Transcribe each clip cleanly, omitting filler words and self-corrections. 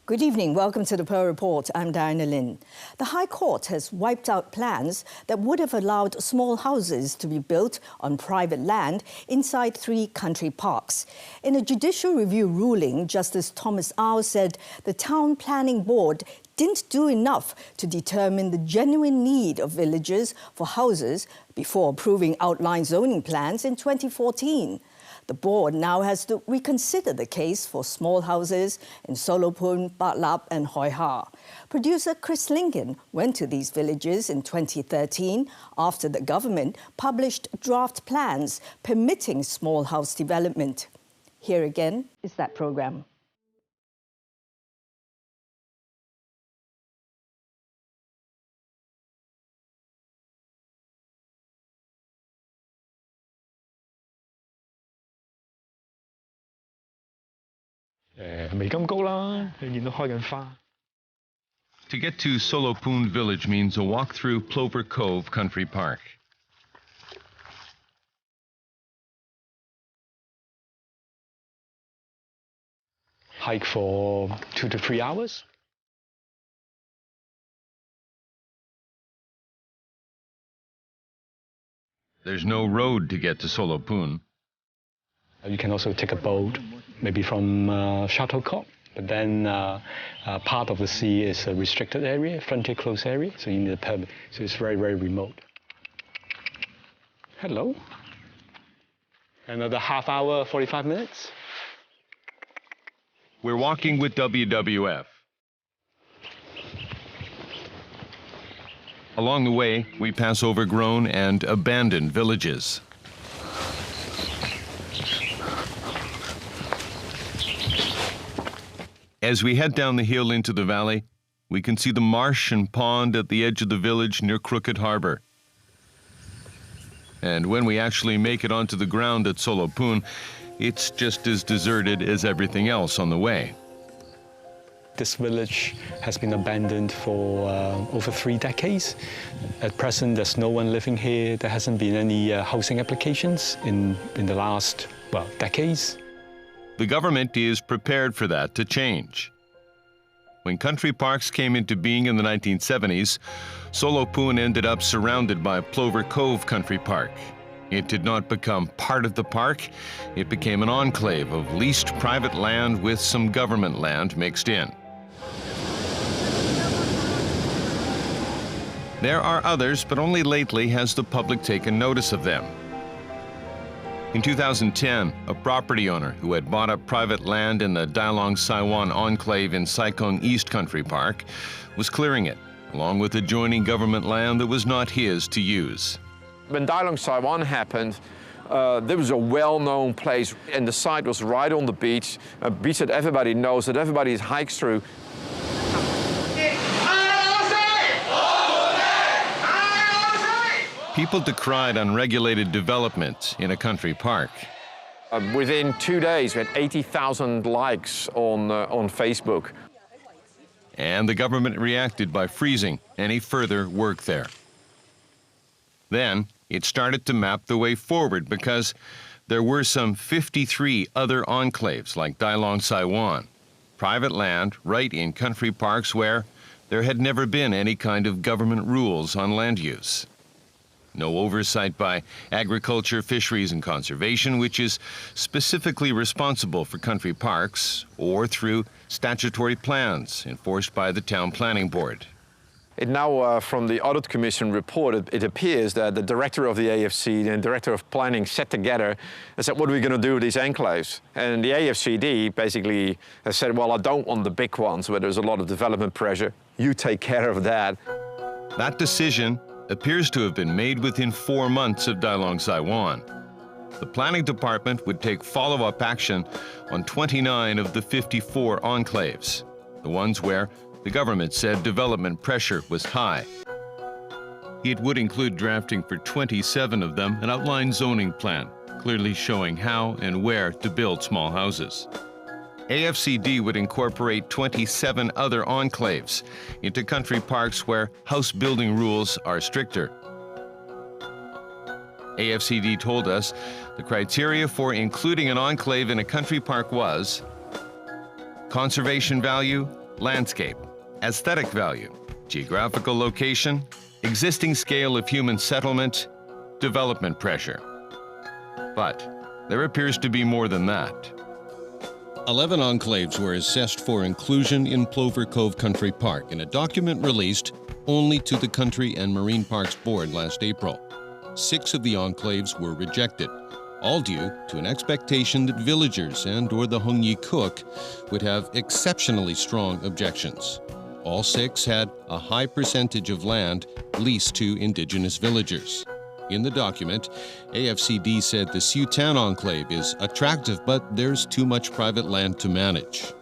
Good evening. Welcome to the Pearl Report. I'm Diana Lin. The High Court has wiped out plans that would have allowed small houses to be built on private land inside 3 country parks. In a judicial review ruling, Justice Thomas Au said the Town Planning Board didn't do enough to determine the genuine need of villagers for houses before approving outline zoning plans in 2014. The board now has to reconsider the case for small houses in Solopun, Bat Lap and Hoi Ha. Producer Chris Lincoln went to these villages in 2013 after the government published draft plans permitting small house development. Here again is that program. To get to Solopun Village means a walk through Plover Cove Country Park. Hike for 2 to 3 hours. There's no road to get to Solopun. You can also take a boat, maybe from Shuttlecock, but then part of the sea is a restricted area, frontier closed area, so you need a permit. So it's very, very remote. Hello. Another half hour, 45 minutes. We're walking with WWF. Along the way, we pass overgrown and abandoned villages. As we head down the hill into the valley, we can see the marsh and pond at the edge of the village near Crooked Harbor. And when we actually make it onto the ground at Solopun, it's just as deserted as everything else on the way. This village has been abandoned for over 3 decades. At present, there's no one living here. There hasn't been any housing applications in the last, decades. The government is prepared for that to change. When country parks came into being in the 1970s, Solopun ended up surrounded by Plover Cove Country Park. It did not become part of the park. It became an enclave of leased private land with some government land mixed in. There are others, but only lately has the public taken notice of them. In 2010, a property owner who had bought up private land in the Dalong Saiwan enclave in Sai Kung East Country Park was clearing it, along with adjoining government land that was not his to use. When Dalong Saiwan happened, there was a well-known place, and the site was right on the beach, a beach that everybody knows, that everybody hikes through. People decried unregulated development in a country park. Within 2 days, we had 80,000 likes on Facebook. And the government reacted by freezing any further work there. Then it started to map the way forward because there were some 53 other enclaves like Dalong Saiwan, private land right in country parks where there had never been any kind of government rules on land use. No oversight by Agriculture, Fisheries and Conservation, which is specifically responsible for country parks, or through statutory plans enforced by the Town Planning Board. It now, from the Audit Commission report, it appears that the director of the AFC and director of planning sat together and said, what are we going to do with these enclaves? And the AFCD basically has said, well, I don't want the big ones where there's a lot of development pressure. You take care of that. That decision appears to have been made within 4 months of Dalong Saiwan. The planning department would take follow-up action on 29 of the 54 enclaves, the ones where the government said development pressure was high. It would include drafting for 27 of them an outline zoning plan, clearly showing how and where to build small houses. AFCD would incorporate 27 other enclaves into country parks where house building rules are stricter. AFCD told us the criteria for including an enclave in a country park was conservation value, landscape, aesthetic value, geographical location, existing scale of human settlement, development pressure. But there appears to be more than that. 11 enclaves were assessed for inclusion in Plover Cove Country Park in a document released only to the Country and Marine Parks Board last April. 6 of the enclaves were rejected, all due to an expectation that villagers and/or the Hung Ye Kuk would have exceptionally strong objections. All 6 had a high percentage of land leased to indigenous villagers. In the document, AFCD said the Siutan enclave is attractive, but there's too much private land to manage.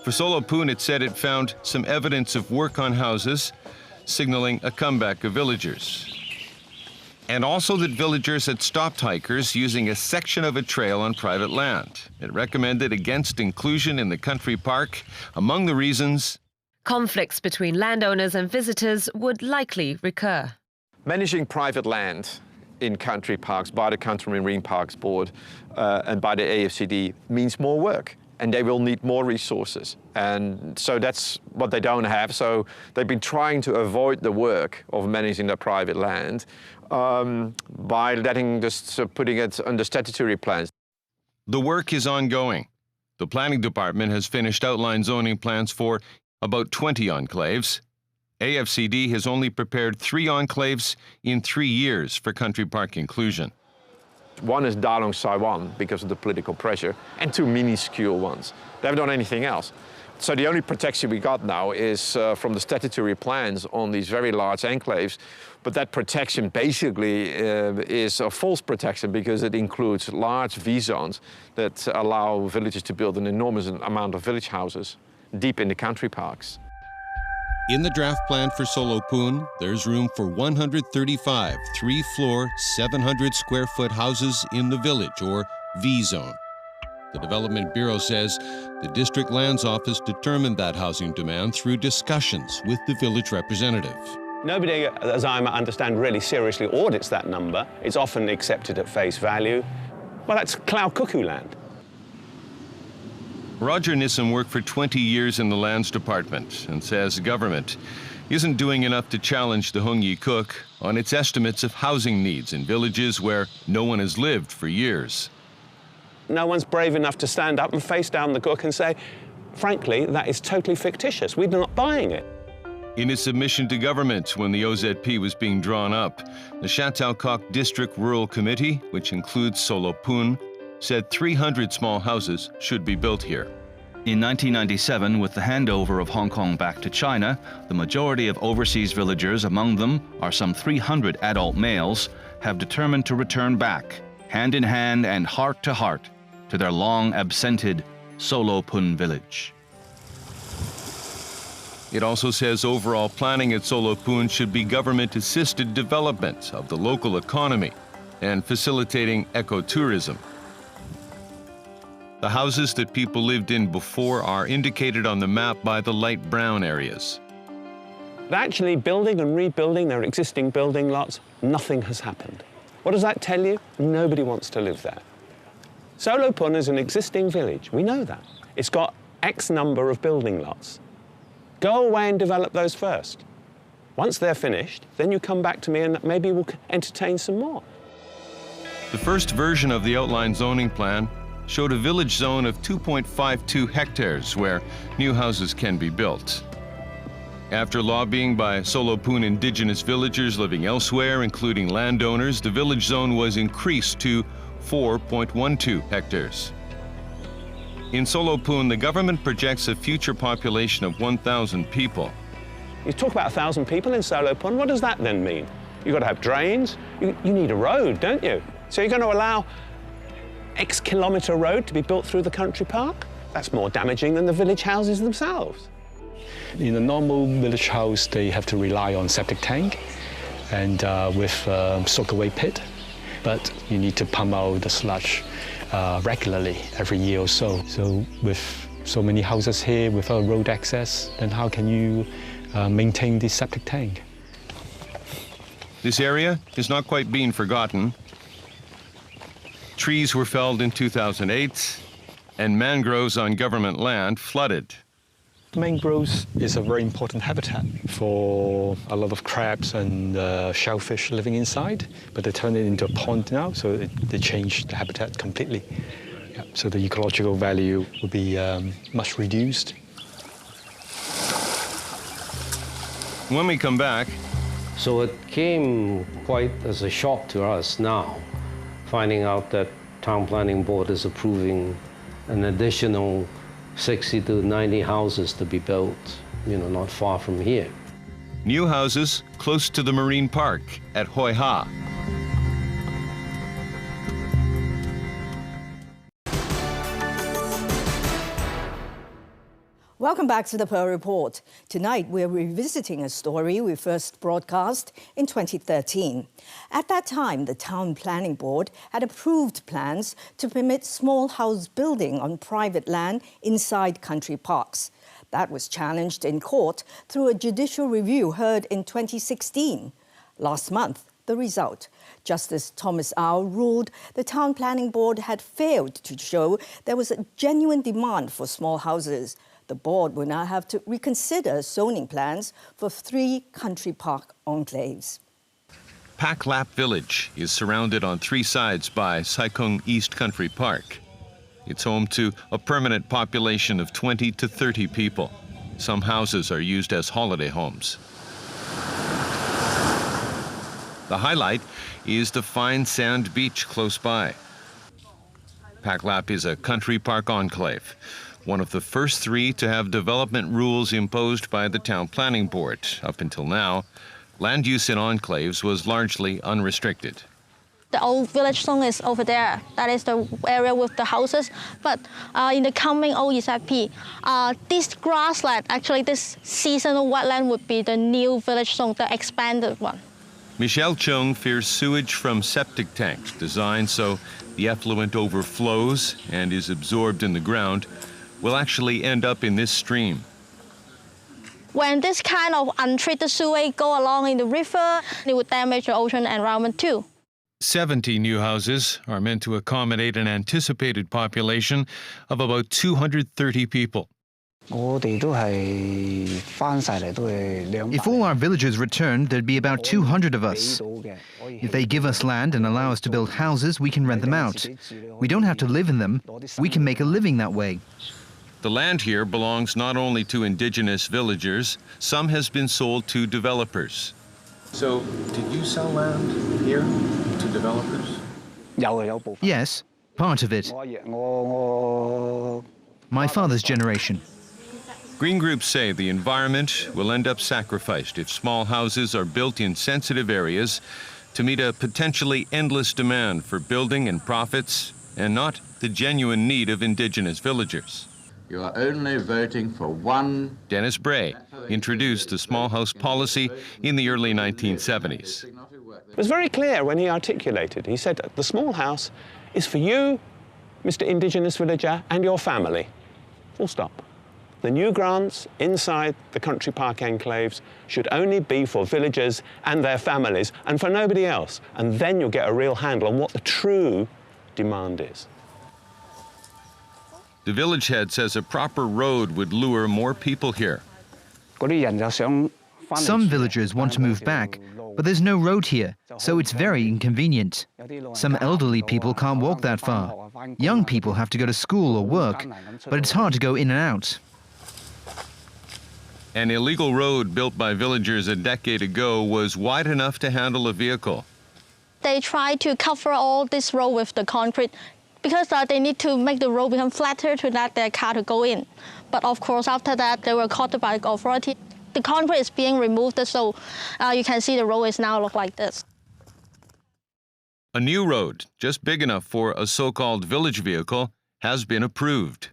For Solopun, it said it found some evidence of work on houses, signaling a comeback of villagers. And also that villagers had stopped hikers using a section of a trail on private land. It recommended against inclusion in the country park. Among the reasons, conflicts between landowners and visitors would likely recur. Managing private land in country parks by the Country and Marine Parks Board and by the AFCD means more work, and they will need more resources. And so that's what they don't have. So they've been trying to avoid the work of managing their private land by putting it under statutory plans. The work is ongoing. The planning department has finished outline zoning plans for about 20 enclaves. AFCD has only prepared 3 enclaves in 3 years for country park inclusion. One is Dalong Saiwan because of the political pressure, and 2 minuscule ones. They haven't done anything else. So the only protection we got now is from the statutory plans on these very large enclaves. But that protection basically is a false protection because it includes large V-zones that allow villages to build an enormous amount of village houses deep in the country parks. In the draft plan for Solopun, there's room for 135 3-floor, 700-square-foot houses in the village, or V-zone. The Development Bureau says the District Lands Office determined that housing demand through discussions with the village representative. Nobody, as I understand, really seriously audits that number. It's often accepted at face value. Well, that's Clow Cuckoo land. Roger Nissim worked for 20 years in the Lands Department and says government isn't doing enough to challenge the Hung Ye Kuk on its estimates of housing needs in villages where no one has lived for years. No one's brave enough to stand up and face down the Kuk and say, frankly, that is totally fictitious. We're not buying it. In his submission to government when the OZP was being drawn up, the Chatalkok District Rural Committee, which includes Solopun, said 300 small houses should be built here. In 1997, with the handover of Hong Kong back to China, the majority of overseas villagers, among them are some 300 adult males, have determined to return back, hand in hand and heart to heart, to their long absented Solopun village. It also says overall planning at Solopun should be government-assisted development of the local economy and facilitating ecotourism. The houses that people lived in before are indicated on the map by the light brown areas. Actually, building and rebuilding their existing building lots, nothing has happened. What does that tell you? Nobody wants to live there. Solopun is an existing village. We know that. It's got X number of building lots. Go away and develop those first. Once they're finished, then you come back to me and maybe we'll entertain some more. The first version of the outline zoning plan showed a village zone of 2.52 hectares where new houses can be built. After lobbying by Solopun indigenous villagers living elsewhere, including landowners, the village zone was increased to 4.12 hectares. In Solopun, the government projects a future population of 1,000 people. You talk about 1,000 people in Solopun, what does that then mean? You've got to have drains, you need a road, don't you? So you're going to allow X-kilometre road to be built through the country park? That's more damaging than the village houses themselves. In a normal village house, they have to rely on septic tank and with soak-away pit. But you need to pump out the sludge regularly every year or so. So with so many houses here without road access, then how can you maintain this septic tank? This area is not quite being forgotten. Trees were felled in 2008, and mangroves on government land flooded. Mangroves is a very important habitat for a lot of crabs and shellfish living inside, but they turn it into a pond now, so they change the habitat completely. Yeah, so the ecological value will be much reduced. When we come back, So it came quite as a shock to us now, finding out that Town Planning Board is approving an additional 60 to 90 houses to be built, not far from here. new houses close to the marine park at Hoi Ha. Welcome back to the Pearl Report. Tonight, we're revisiting a story we first broadcast in 2013. At that time, the Town Planning Board had approved plans to permit small house building on private land inside country parks. That was challenged in court through a judicial review heard in 2016. Last month, the result. Justice Thomas Au ruled the Town Planning Board had failed to show there was a genuine demand for small houses. The board will now have to reconsider zoning plans for 3 country park enclaves. Pak Lap Village is surrounded on 3 sides by Sai Kung East Country Park. It's home to a permanent population of 20 to 30 people. Some houses are used as holiday homes. The highlight is the fine sand beach close by. Pak Lap is a country park enclave, one of the first 3 to have development rules imposed by the Town Planning Board. Up until now, land use in enclaves was largely unrestricted. The old village zone is over there. That is the area with the houses. But in the coming OEZP, this grassland, actually this seasonal wetland would be the new village zone, the expanded one. Michelle Chung fears sewage from septic tanks designed so the effluent overflows and is absorbed in the ground will actually end up in this stream. When this kind of untreated sewage go along in the river, it would damage the ocean environment too. 70 new houses are meant to accommodate an anticipated population of about 230 people. If all our villagers returned, there'd be about 200 of us. If they give us land and allow us to build houses, we can rent them out. We don't have to live in them. We can make a living that way. The land here belongs not only to indigenous villagers, some has been sold to developers. So, did you sell land here to developers? Yes, part of it. My father's generation. Green groups say the environment will end up sacrificed if small houses are built in sensitive areas to meet a potentially endless demand for building and profits, and not the genuine need of indigenous villagers. You are only voting for one. Dennis Bray introduced the small house policy in the early 1970s. It was very clear when he articulated. He said, the small house is for you, Mr. Indigenous villager, and your family. Full stop. The new grants inside the country park enclaves should only be for villagers and their families and for nobody else. And then you'll get a real handle on what the true demand is. The village head says a proper road would lure more people here. Some villagers want to move back, but there's no road here, so it's very inconvenient. Some elderly people can't walk that far. Young people have to go to school or work, but it's hard to go in and out. An illegal road built by villagers a decade ago was wide enough to handle a vehicle. They try to cover all this road with the concrete because they need to make the road become flatter to let their car to go in. But of course, after that, they were caught by the authority. The concrete is being removed, so you can see the road is now look like this. A new road, just big enough for a so-called village vehicle, has been approved.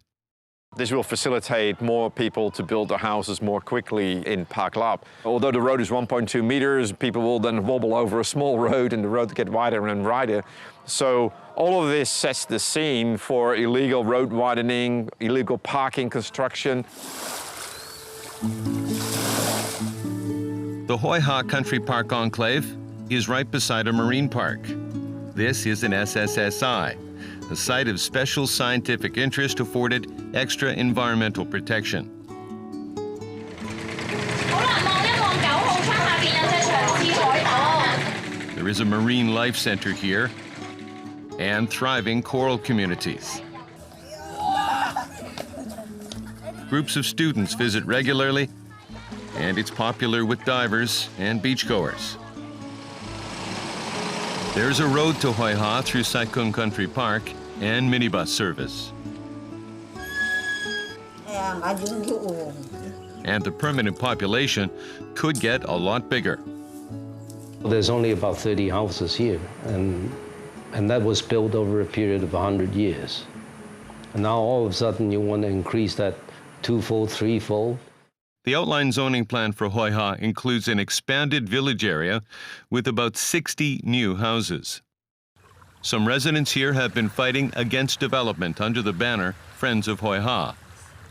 This will facilitate more people to build their houses more quickly in Pak Lap. Although the road is 1.2 meters, people will then wobble over a small road and the road will get wider and wider. So all of this sets the scene for illegal road widening, illegal parking construction. The Hoi Ha Country Park Enclave is right beside a marine park. This is an SSSI, a site of special scientific interest afforded extra environmental protection. There is a marine life center here and thriving coral communities. Groups of students visit regularly, and it's popular with divers and beachgoers. There's a road to Hoi Ha through Sai Kung Country Park and minibus service. And the permanent population could get a lot bigger. There's only about 30 houses here, and that was built over a period of 100 years. And now all of a sudden you want to increase that twofold, threefold. The outline zoning plan for Hoi Ha includes an expanded village area with about 60 new houses. Some residents here have been fighting against development under the banner Friends of Hoi Ha.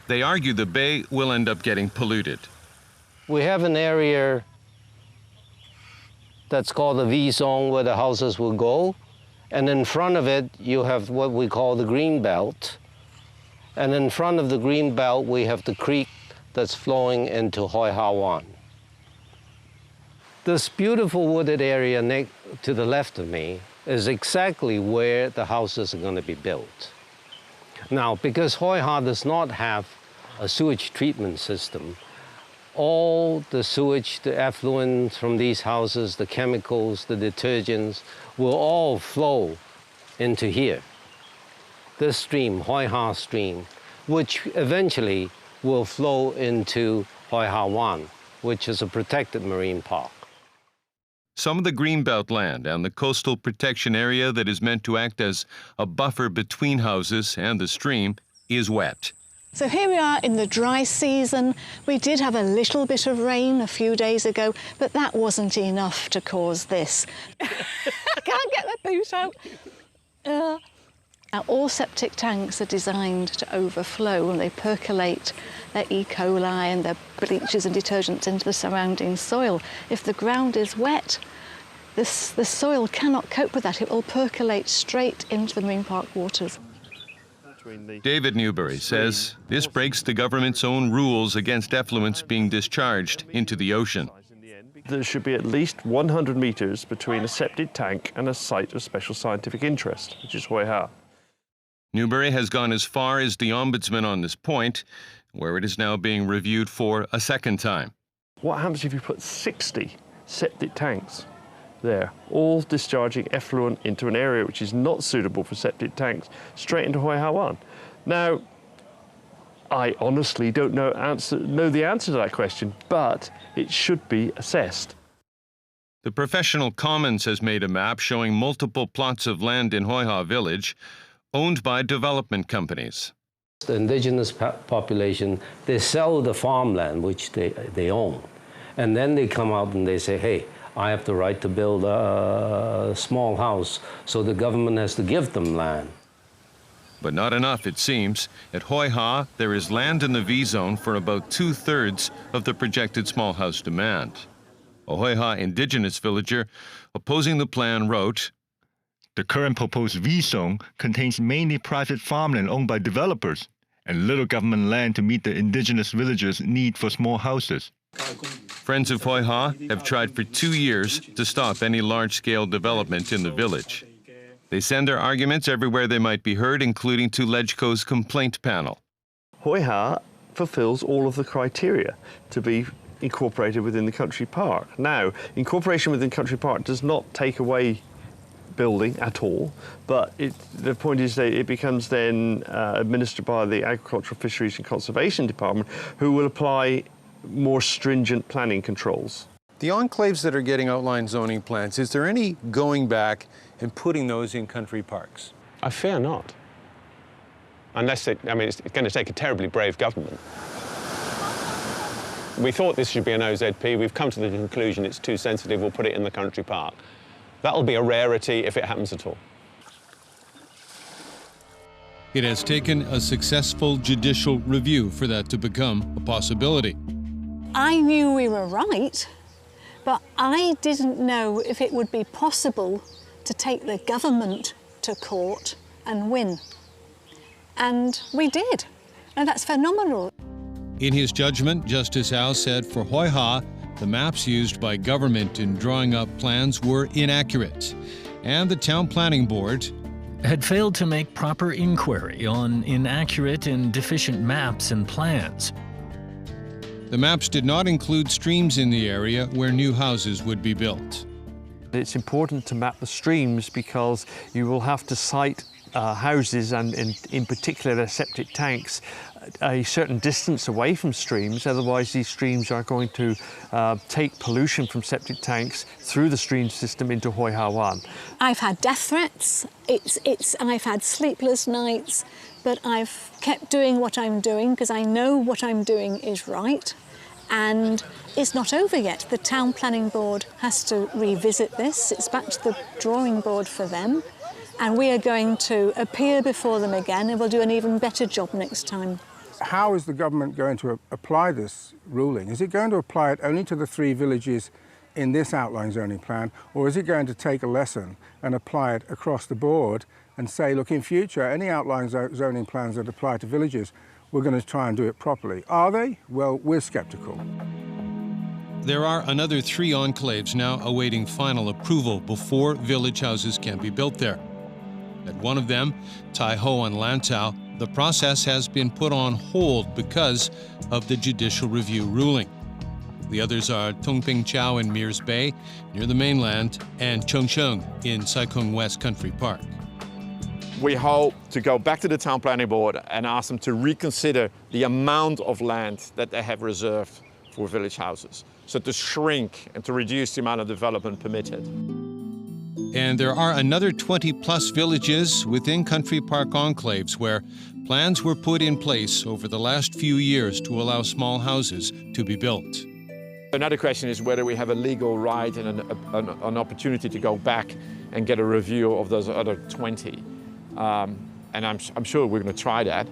They argue the bay will end up getting polluted. We have an area that's called the V zone where the houses will go. And in front of it, you have what we call the green belt. And in front of the green belt, we have the creek that's flowing into Hoi Ha Wan. This beautiful wooded area to the left of me is exactly where the houses are going to be built. Now, because Hoi Ha does not have a sewage treatment system, all the sewage, the effluents from these houses, the chemicals, the detergents, will all flow into here. This stream, Hoi Ha stream, which eventually will flow into Hoi Ha Wan, which is a protected marine park. Some of the greenbelt land and the coastal protection area that is meant to act as a buffer between houses and the stream is wet. So here we are in the dry season. We did have a little bit of rain a few days ago, but that wasn't enough to cause this. Can't get the boot out. Now, all septic tanks are designed to overflow and they percolate their E. coli and their bleaches and detergents into the surrounding soil. If the ground is wet, the soil cannot cope with that. It will percolate straight into the marine park waters. David Newbury says this breaks the government's own rules against effluents being discharged into the ocean. There should be at least 100 metres between a septic tank and a site of special scientific interest, which is Hoi Ha. Newbury has gone as far as the Ombudsman on this point, where it is now being reviewed for a second time. What happens if you put 60 septic tanks there, all discharging effluent into an area which is not suitable for septic tanks, straight into Hoi Ha Wan? Now, I honestly don't know the answer to that question, but it should be assessed. The Professional Commons has made a map showing multiple plots of land in Hoi Ha Village owned by development companies. The indigenous population, they sell the farmland which they own. And then they come out and they say, hey, I have the right to build a small house, so the government has to give them land. But not enough, it seems. At Hoi Ha, there is land in the V-zone for about 2/3 of the projected small house demand. A Hoi Ha indigenous villager opposing the plan wrote, "The current proposed V-zone contains mainly private farmland owned by developers and little government land to meet the indigenous villagers' need for small houses." Friends of Hoi Ha have tried for 2 years to stop any large-scale development in the village. They send their arguments everywhere they might be heard, including to LegCo's complaint panel. Hoi Ha fulfills all of the criteria to be incorporated within the country park. Now, incorporation within country park does not take away building at all, but the point is that it becomes then administered by the Agricultural, Fisheries and Conservation Department, who will apply more stringent planning controls. The enclaves that are getting outline zoning plans, is there any going back and putting those in country parks? I fear not. Unless it's going to take a terribly brave government. We thought this should be an OZP. We've come to the conclusion it's too sensitive. We'll put it in the country park. That'll be a rarity if it happens at all. It has taken a successful judicial review for that to become a possibility. I knew we were right, but I didn't know if it would be possible to take the government to court and win. And we did, and that's phenomenal. In his judgment, Justice Au said for Hoi Ha, The maps used by government in drawing up plans were inaccurate, and the Town Planning Board had failed to make proper inquiry on inaccurate and deficient maps and plans. The maps did not include streams in the area where new houses would be built. It's important to map the streams because you will have to site houses and in particular their septic tanks a certain distance away from streams, otherwise these streams are going to take pollution from septic tanks through the stream system into Hoi Ha Wan. I've had death threats, I've had sleepless nights, but I've kept doing what I'm doing because I know what I'm doing is right. And it's not over yet. The Town Planning Board has to revisit this. It's back to the drawing board for them. And we are going to appear before them again and we'll do an even better job next time. How is the government going to apply this ruling? Is it going to apply it only to the 3 villages in this outline zoning plan, or is it going to take a lesson and apply it across the board and say, look, in future, any outline zoning plans that apply to villages, we're going to try and do it properly? Are they? Well, we're sceptical. There are another 3 enclaves now awaiting final approval before village houses can be built there. At one of them, Tai Ho and Lantau, the process has been put on hold because of the judicial review ruling. The others are Tongping Chau in Mears Bay, near the mainland, and Chung Chung in Sai Kung West Country Park. We hope to go back to the Town Planning Board and ask them to reconsider the amount of land that they have reserved for village houses, so to shrink and to reduce the amount of development permitted. And there are another 20-plus villages within country park enclaves where plans were put in place over the last few years to allow small houses to be built. Another question is whether we have a legal right and an opportunity to go back and get a review of those other 20. And I'm sure we're going to try that.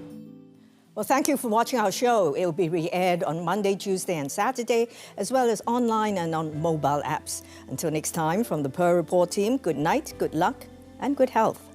Well, thank you for watching our show. It will be re-aired on Monday, Tuesday and Saturday, as well as online and on mobile apps. Until next time, from the Pearl Report team, good night, good luck and good health.